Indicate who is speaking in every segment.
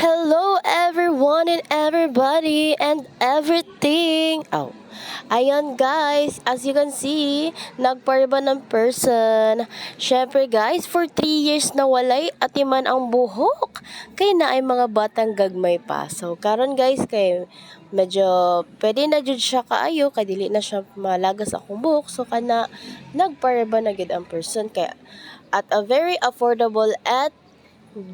Speaker 1: Hello everyone and everybody and everything. Ayan guys, as you can see, nagparba ng person. Syempre guys, for 3 years na walay atiman ang buhok. Kaya na ay mga batang gagmay pa. So karon guys, kay medyo pwede na jud siya kaayo, kay dili na siya malagas akong buhok. So kana nagparba na gid ang person kaya at a very affordable at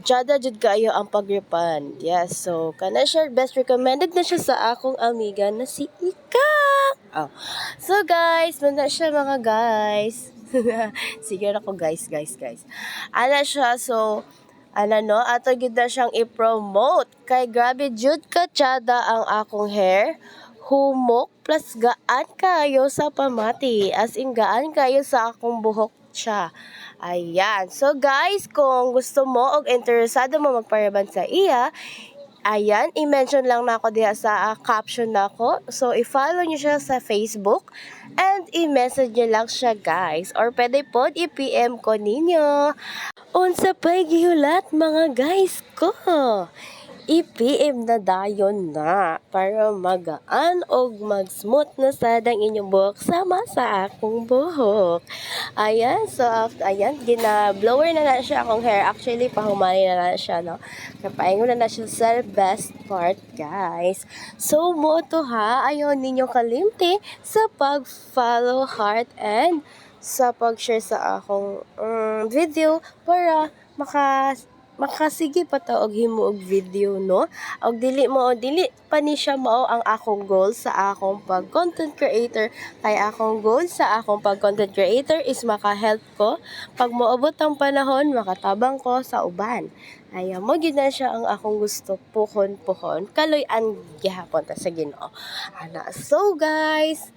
Speaker 1: Jada jud kaayo ang pag-refund. Yes, so kana siya best recommended na siya sa akong amiga na si Ika. So guys, muna siya mga guys. Sige na ko guys. Ana siya so no, ato gid na siyang i-promote kay grabe jud ka Jada ang akong hair. Humok plus gaan kayo sa pamati. As in gaan kayo sa akong buhok siya. Ayan. So guys, kung gusto mo o interesado mo magparaban sa iya, ayan, i-mention lang na ako diha sa caption na ako. So, i-follow nyo siya sa Facebook and i-message nyo lang siya guys. Or pwede po i-PM ko ninyo. Unsa pa'y gihulat mga guys ko? I-PM na dayon na para magaan o mag-smooth na sad ang inyong buhok sama sa akong buhok. Ayan, so ayan, gina-blower na siya akong hair. Actually, pahumali na siya, no? Kapaingon na siya sa best part, guys. So, mo to ha, ayaw ninyo kalimti sa pag-follow heart and sa pag-share sa akong video para makasige pa ta og himo og video, no? Og dili pa ni siya mao ang akong goal sa akong pag content creator. Kay akong goal sa akong pag content creator is maka-help ko pag moabot ang panahon makatabang ko sa uban. Ayan mo gyud na siya ang akong gusto puhon kaloy-an gihapon ta sa Ginoo. So guys,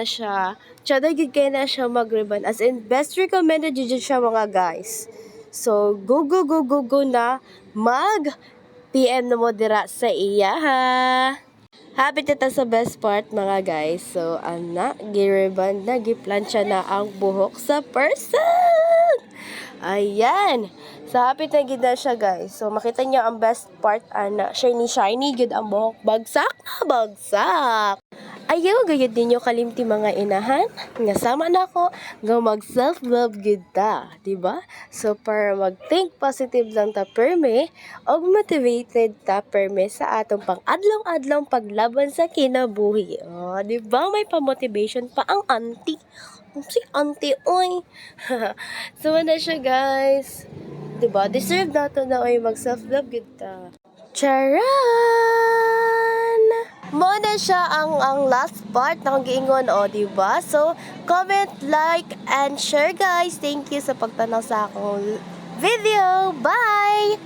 Speaker 1: siya Chada gyud kay na siya mag-ribbon, as in best recommended gyud siya mga guys. So, go na mag-PM na mo dira sa iya, ha. Happy tata sa best part, mga guys. So, gi-ribbon na, gi-plancha na ang buhok sa person. Ayan. So, happy na gid na siya, guys. So, makita niyo ang best part, shiny gid ang buhok. Bagsak na bagsak. Ayaw, gayud ninyo kalimti mga inahan. Nga sama na ako, nga mag-self-love gid ta. Diba? So, para mag-think positive lang ta perme, o motivated ta perme sa atong pang-adlong-adlong paglaban sa kinabuhi. Diba? May pa-motivation pa ang auntie. Si auntie, oy. So, na siya, guys. Diba? Deserve nato na oy mag-self-love gid ta. Charan! Mo na siya ang last part na kong giingon, diba? So, comment, like, and share, guys. Thank you sa pagtanaw sa akong video. Bye!